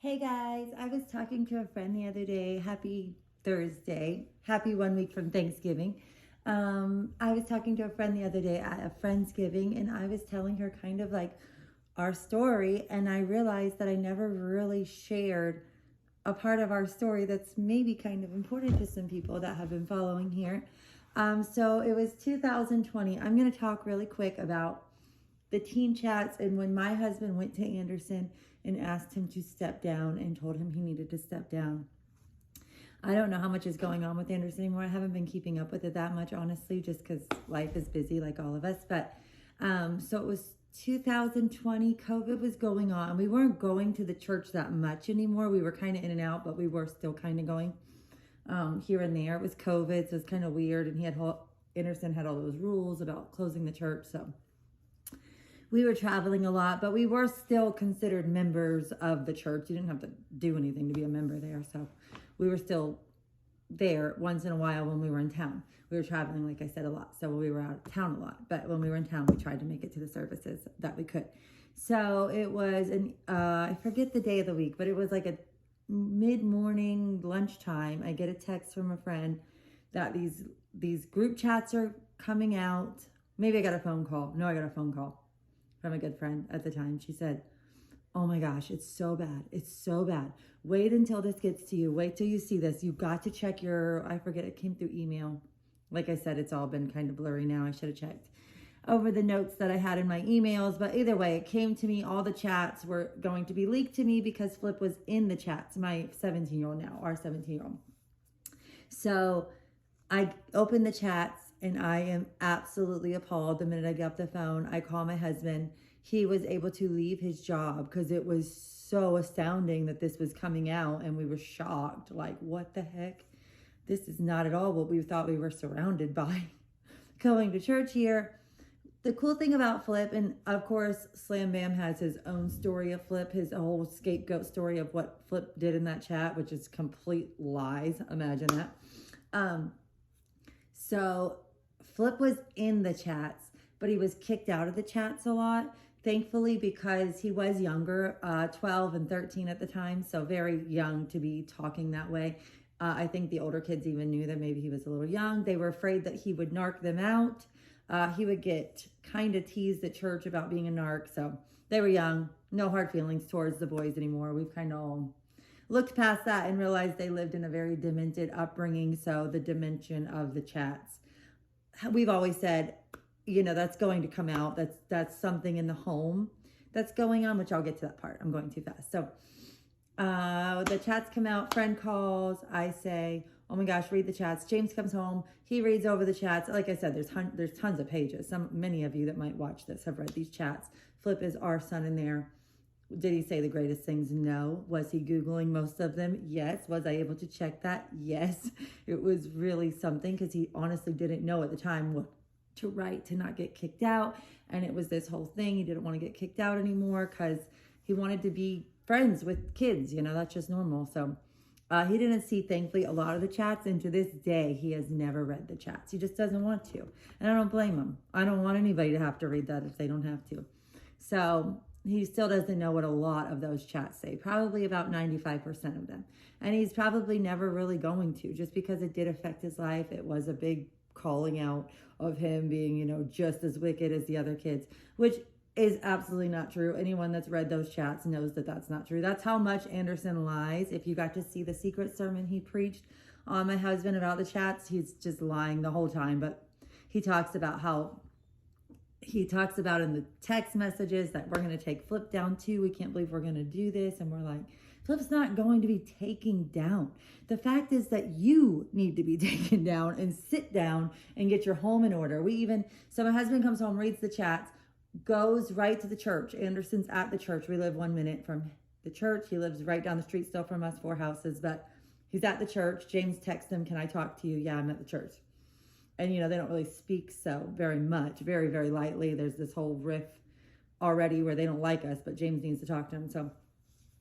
Hey guys, I was talking to a friend the other day. Happy Thursday. Happy 1 week from Thanksgiving. I was talking to a friend the other day at a Friendsgiving, and I was telling her kind of like our story, and I realized that I never really shared a part of our story that's maybe kind of important to some people that have been following here. So it was 2020. I'm going to talk really quick about the teen chats and when my husband went to Anderson and asked him to step down and told him he needed to step down. I don't know how much is going on with Anderson anymore. I haven't been keeping up with it that much, honestly, just because life is busy like all of us. But so it was 2020. COVID was going on. We weren't going to the church that much anymore. We were kind of in and out, but we were still kind of going here and there. It was COVID, so it's kind of weird. And Anderson had all those rules about closing the church, so we were traveling a lot, but we were still considered members of the church. You didn't have to do anything to be a member there. So we were still there once in a while when we were in town. We were traveling, like I said, a lot. So we were out of town a lot. But when we were in town, we tried to make it to the services that we could. So it was, I forget the day of the week, but it was like a mid-morning lunchtime. I get a text from a friend that these group chats are coming out. Maybe I got a phone call. No, I got a phone call from a good friend at the time. She said, "Oh my gosh, it's so bad. It's so bad. Wait until this gets to you. Wait till you see this. You've got to check I forget, it came through email. Like I said, it's all been kind of blurry now. I should have checked over the notes that I had in my emails. But either way, it came to me. All the chats were going to be leaked to me because Flip was in the chats. My 17-year-old now, our 17-year-old. So I opened the chats and I am absolutely appalled. The minute I get off the phone, I call my husband. He was able to leave his job because it was so astounding that this was coming out, and we were shocked. Like, what the heck? This is not at all what we thought we were surrounded by going to church here. The cool thing about Flip, and of course, Slam Bam has his own story of Flip, his whole scapegoat story of what Flip did in that chat, which is complete lies. Imagine that. So Flip was in the chats, but he was kicked out of the chats a lot, thankfully, because he was younger, 12 and 13 at the time, so very young to be talking that way. I think the older kids even knew that maybe he was a little young. They were afraid that he would narc them out. He would get kind of teased at church about being a narc, so they were young. No hard feelings towards the boys anymore. We've kind of all looked past that and realized they lived in a very demented upbringing, so the dimension of the chats. We've always said, that's going to come out. That's something in the home that's going on, which I'll get to that part. I'm going too fast. So the chats come out, friend calls. I say, oh my gosh, read the chats. James comes home. He reads over the chats. Like I said, there's tons of pages. Many of you that might watch this have read these chats. Flip is our son in there. Did he say the greatest things? No. Was he Googling most of them? Yes. Was I able to check that? Yes. It was really something because he honestly didn't know at the time what to write to not get kicked out. And it was this whole thing. He didn't want to get kicked out anymore because he wanted to be friends with kids. That's just normal. So he didn't see, thankfully, a lot of the chats. And to this day, he has never read the chats. He just doesn't want to. And I don't blame him. I don't want anybody to have to read that if they don't have to. So he still doesn't know what a lot of those chats say, probably about 95% of them. And he's probably never really going to, just because it did affect his life. It was a big calling out of him being, just as wicked as the other kids, which is absolutely not true. Anyone that's read those chats knows that that's not true. That's how much Anderson lies. If you got to see the secret sermon he preached on my husband about the chats, he's just lying the whole time. But he talks about in the text messages that we're going to take Flip down too. We can't believe we're going to do this. And we're like, Flip's not going to be taken down. The fact is that you need to be taken down and sit down and get your home in order. So my husband comes home, reads the chats, goes right to the church. Anderson's at the church. We live 1 minute from the church. He lives right down the street still from us, 4 houses, but he's at the church. James texts him, "Can I talk to you?" "Yeah, I'm at the church." And, they don't really speak so very much, very, very lightly. There's this whole riff already where they don't like us, but James needs to talk to him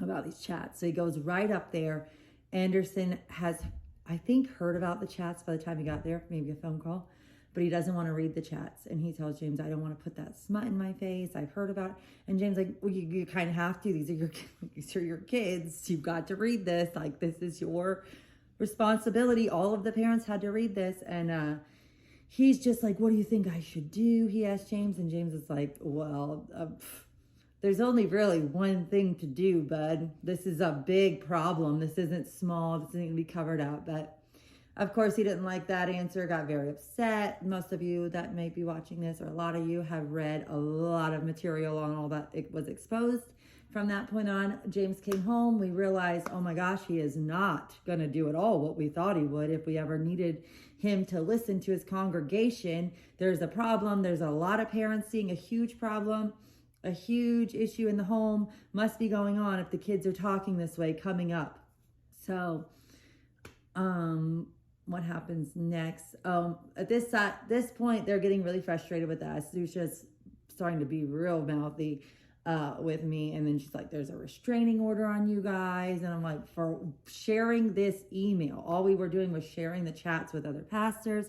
about these chats. So he goes right up there. Anderson has, I think, heard about the chats by the time he got there, maybe a phone call. but he doesn't want to read the chats. And he tells James, I don't want to put that smut in my face. I've heard about it. And James like, well, you kind of have to. These are your kids. You've got to read this. Like, this is your responsibility. All of the parents had to read this. And he's just like, what do you think I should do? He asked James, and James is like, well, there's only really one thing to do, bud. This is a big problem. This isn't small. This isn't going to be covered up. But of course, he didn't like that answer, got very upset. Most of you that may be watching this, or a lot of you, have read a lot of material on all that it was exposed. From that point on, James came home. We realized, oh my gosh, he is not going to do at all what we thought he would. If we ever needed him to listen to his congregation, there's a problem. There's a lot of parents seeing a huge problem, a huge issue in the home must be going on if the kids are talking this way coming up. So, what happens next? At this point, they're getting really frustrated with us. Lucia's starting to be real mouthy with me, and then she's like, there's a restraining order on you guys. And I'm like, for sharing this email. All we were doing was sharing the chats with other pastors,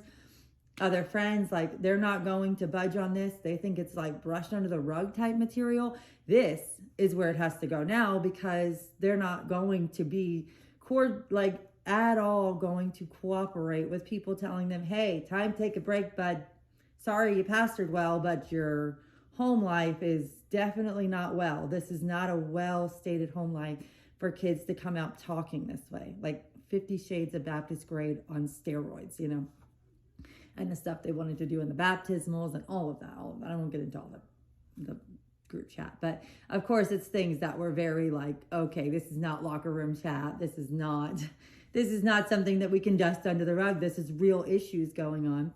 other friends. Like, they're not going to budge on this. They think it's like brushed under the rug type material. This is where it has to go now, because they're not going to be at all going to cooperate with people telling them, hey, time to take a break, bud. Sorry you pastored well, but your home life is definitely not well. This is not a well-stated home life for kids to come out talking this way. Like 50 Shades of Baptist grade on steroids, and the stuff they wanted to do in the baptismals and all of that. I won't get into all the group chat, but of course it's things that were very like, okay, this is not locker room chat. This is not something that we can dust under the rug. This is real issues going on.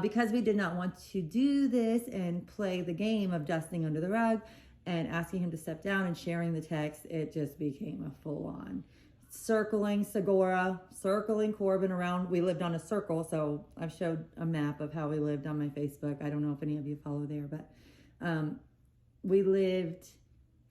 Because we did not want to do this and play the game of dusting under the rug and asking him to step down and sharing the text, it just became a full-on circling Segura, circling Corbin around. We lived on a circle, so I've showed a map of how we lived on my Facebook. I don't know if any of you follow there, but we lived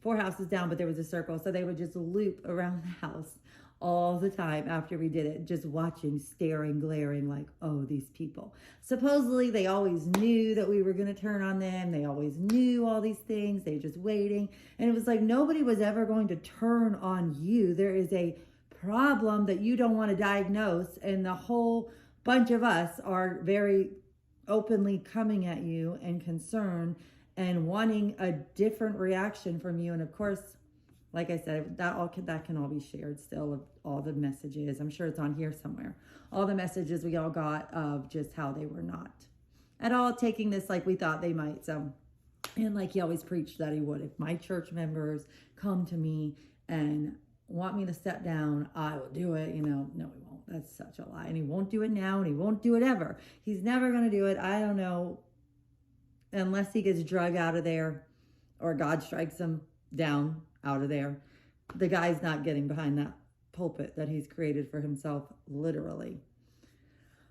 4 houses down, but there was a circle, so they would just loop around the house all the time after we did it, just watching, staring, glaring like, oh, these people. Supposedly, they always knew that we were going to turn on them. They always knew all these things. They were just waiting. And it was like, nobody was ever going to turn on you. There is a problem that you don't want to diagnose, and the whole bunch of us are very openly coming at you and concerned and wanting a different reaction from you. And of course, like I said, that can all be shared still, of all the messages. I'm sure it's on here somewhere. All the messages we all got of just how they were not at all taking this like we thought they might. So, and like he always preached that he would. If my church members come to me and want me to step down, I will do it. No, he won't. That's such a lie. And he won't do it now, and he won't do it ever. He's never going to do it. I don't know, unless he gets drug out of there or God strikes him down out of there. The guy's not getting behind that pulpit that he's created for himself, literally,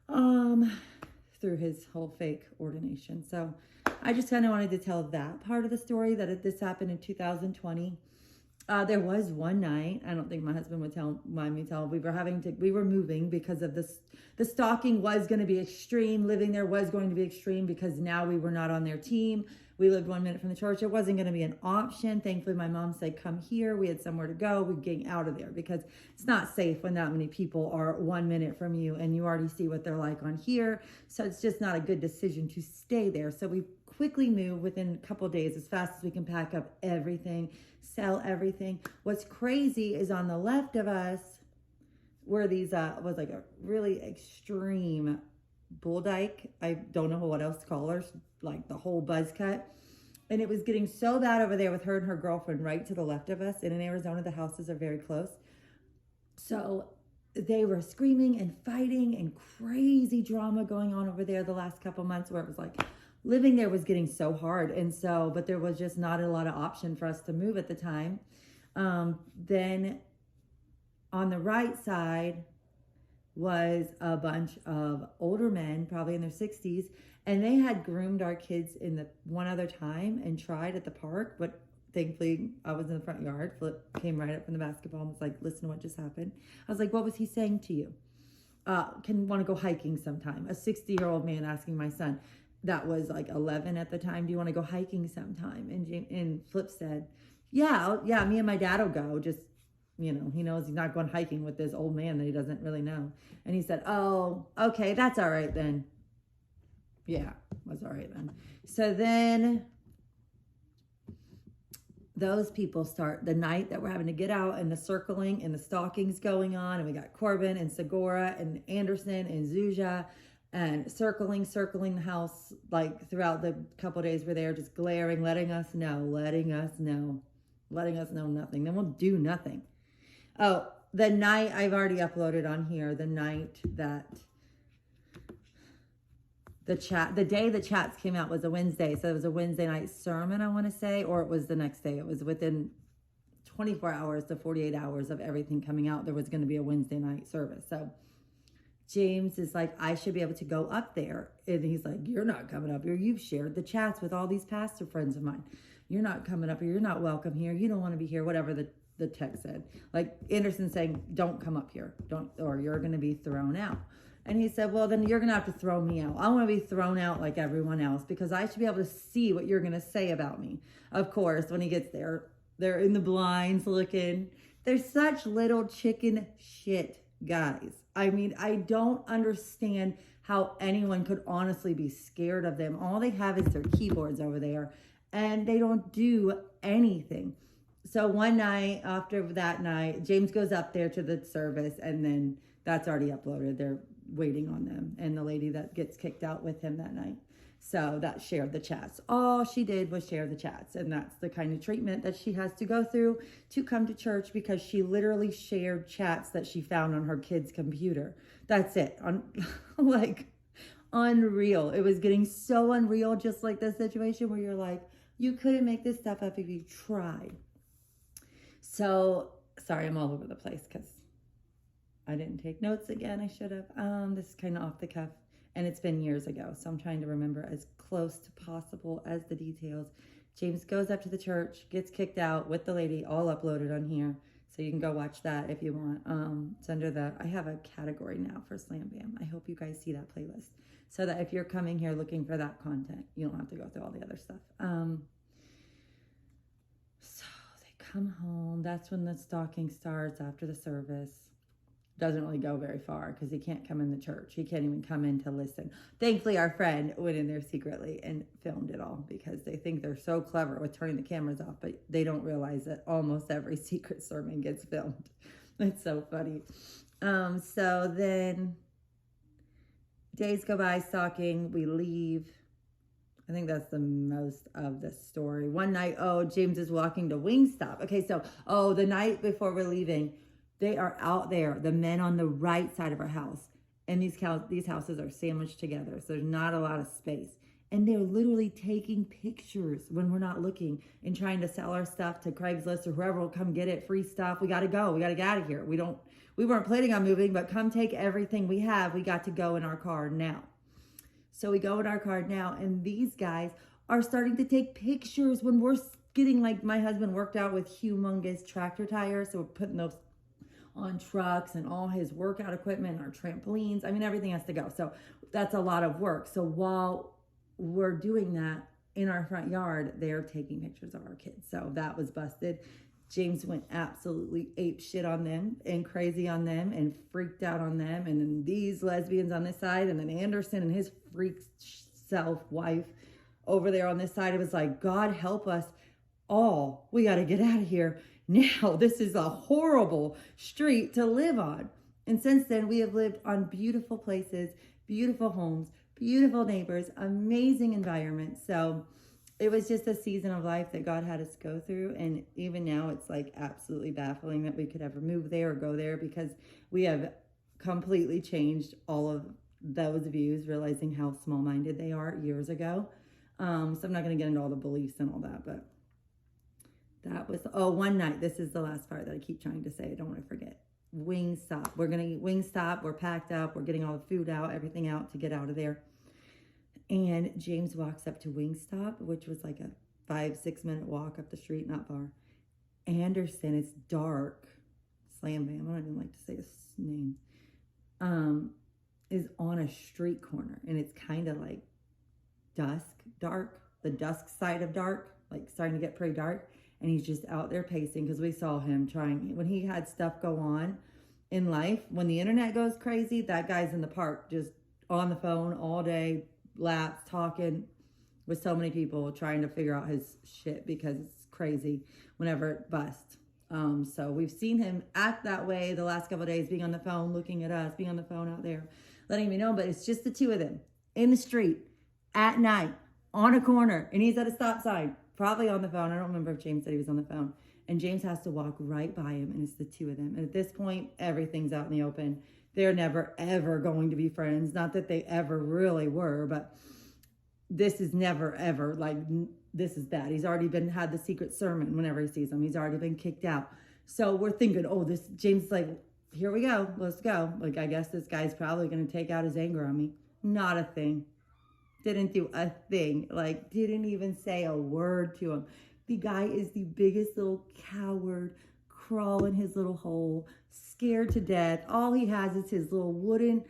through his whole fake ordination. So I just kind of wanted to tell that part of the story, that this happened in 2020. There was one night, I don't think my husband would mind me telling, we were moving because of this. The stalking was going to be extreme. Living there was going to be extreme because now we were not on their team. We lived 1 minute from the church. It wasn't going to be an option. Thankfully, my mom said, come here. We had somewhere to go. We're getting out of there because it's not safe when that many people are 1 minute from you and you already see what they're like on here. So it's just not a good decision to stay there. So we quickly moved within a couple of days, as fast as we can pack up everything, sell everything. What's crazy is on the left of us were these, was like a really extreme bull dyke. I don't know what else to call her, like the whole buzz cut. And it was getting so bad over there with her and her girlfriend right to the left of us. And in Arizona, the houses are very close. So they were screaming and fighting and crazy drama going on over there the last couple months, where it was like living there was getting so hard. And so, but there was just not a lot of option for us to move at the time. Then on the right side was a bunch of older men, probably in their 60s, and they had groomed our kids in the one other time and tried at the park, but thankfully I was in the front yard. Flip came right up from the basketball and was like, listen to what just happened. I was like, what was he saying to you? can want to go hiking sometime. A 60-year-old man asking my son, that was like 11 at the time, do you want to go hiking sometime? And Flip said, yeah, me and my dad will go. Just, he knows he's not going hiking with this old man that he doesn't really know. And he said, oh, okay, that's all right then. Yeah, was all right then. So then those people start the night that we're having to get out, and the circling and the stalking's going on, and we got Corbin and Segura and Anderson and Zuja and circling the house, like throughout the couple days we're there, just glaring, letting us know nothing. Then we'll do nothing. Oh, the night, I've already uploaded on here, the night that the day the chats came out was a Wednesday. So it was a Wednesday night sermon, I want to say, or it was the next day. It was within 24 hours to 48 hours of everything coming out. There was going to be a Wednesday night service. So James is like, I should be able to go up there. And he's like, you're not coming up here. You've shared the chats with all these pastor friends of mine. You're not coming up here. You're not welcome here. You don't want to be here. Whatever the text said. Like Anderson saying, don't come up here. Or you're going to be thrown out. And he said, well, then you're going to have to throw me out. I want to be thrown out like everyone else because I should be able to see what you're going to say about me. Of course, when he gets there, they're in the blinds looking. They're such little chicken shit guys. I mean, I don't understand how anyone could honestly be scared of them. All they have is their keyboards over there, and they don't do anything. So one night, after that night, James goes up there to the service, and then that's already uploaded. They're waiting on them, and the lady that gets kicked out with him that night. So that shared the chats. All she did was share the chats, and that's the kind of treatment that she has to go through to come to church, because she literally shared chats that she found on her kid's computer. That's it. Like, unreal. It was getting so unreal, just like this situation where you're like, you couldn't make this stuff up if you tried. So, sorry, I'm all over the place because I didn't take notes again. I should have. This is kind of off the cuff, and it's been years ago, so I'm trying to remember as close to possible as the details. James goes up to the church, gets kicked out with the lady, all uploaded on here, so you can go watch that if you want. It's under I have a category now for Slam Bam. I hope you guys see that playlist, so that if you're coming here looking for that content, you don't have to go through all the other stuff. So they come home. That's when the stalking starts after the service. Doesn't really go very far because he can't come in the church. He can't even come in to listen. Thankfully, our friend went in there secretly and filmed it all because they think they're so clever with turning the cameras off, but they don't realize that almost every secret sermon gets filmed. It's so funny. So then days go by, stalking, we leave. I think that's the most of the story. One night, James is walking to Wingstop. Okay, so, the night before we're leaving, they are out there, the men on the right side of our house. And these houses are sandwiched together, so there's not a lot of space. And they're literally taking pictures when we're not looking and trying to sell our stuff to Craigslist or whoever will come get it, free stuff. We got to go. We got to get out of here. We weren't planning on moving, but come take everything we have. We got to go in our car now. So we go in our car now, and these guys are starting to take pictures when we're getting, like, my husband worked out with humongous tractor tires, so we're putting those on trucks and all his workout equipment and our trampolines. I mean, everything has to go. So that's a lot of work. So while we're doing that in our front yard, they're taking pictures of our kids. So that was busted. James went absolutely ape shit on them and crazy on them and freaked out on them. And then these lesbians on this side, and then Anderson and his freak self wife over there on this side. It was like, God help us all. We got to get out of here. Now, this is a horrible street to live on. And since then, we have lived on beautiful places, beautiful homes, beautiful neighbors, amazing environment. So it was just a season of life that God had us go through. And even now, it's like absolutely baffling that we could ever move there or go there, because we have completely changed all of those views, realizing how small-minded they are years ago. So I'm not going to get into all the beliefs and all that, but that was, one night, this is the last part that I keep trying to say, I don't want to forget. Wingstop. We're going to eat Wingstop. We're packed up. We're getting all the food out, everything out to get out of there. And James walks up to Wingstop, which was like a 5-6 minute walk up the street, not far. Anderson, it's dark. Slam Bam, I don't even like to say his name. is on a street corner, and it's kind of like dark, the dusk side of dark, like starting to get pretty dark. And he's just out there pacing, because we saw him trying, when he had stuff go on in life, when the internet goes crazy, that guy's in the park just on the phone all day, laps, talking with so many people, trying to figure out his shit, because it's crazy whenever it busts. So we've seen him act that way the last couple of days, being on the phone, looking at us, being on the phone out there, letting me know. But it's just the two of them in the street at night on a corner, and he's at a stop sign, probably on the phone. I don't remember if James said he was on the phone. And James has to walk right by him, and it's the two of them. And at this point, everything's out in the open. They're never, ever going to be friends. Not that they ever really were, but this is never, ever, like, this is bad. He's already had the secret sermon whenever he sees him. He's already been kicked out. So we're thinking, oh, this, James is like, here we go. Let's go. Like, I guess this guy's probably going to take out his anger on me. Not a thing. Didn't do a thing. Like, didn't even say a word to him. The guy is the biggest little coward, crawl in his little hole, scared to death. All he has is his little wooden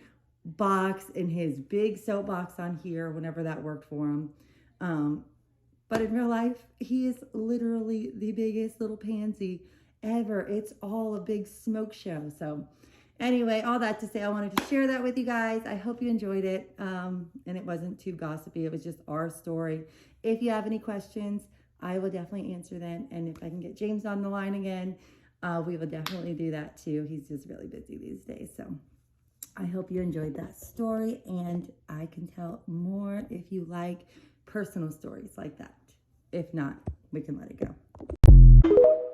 box and his big soapbox on here, whenever that worked for him. But in real life, he is literally the biggest little pansy ever. It's all a big smoke show. So anyway, all that to say, I wanted to share that with you guys. I hope you enjoyed it. And it wasn't too gossipy. It was just our story. If you have any questions, I will definitely answer them. And if I can get James on the line again, we will definitely do that too. He's just really busy these days. So I hope you enjoyed that story. And I can tell more if you like personal stories like that. If not, we can let it go.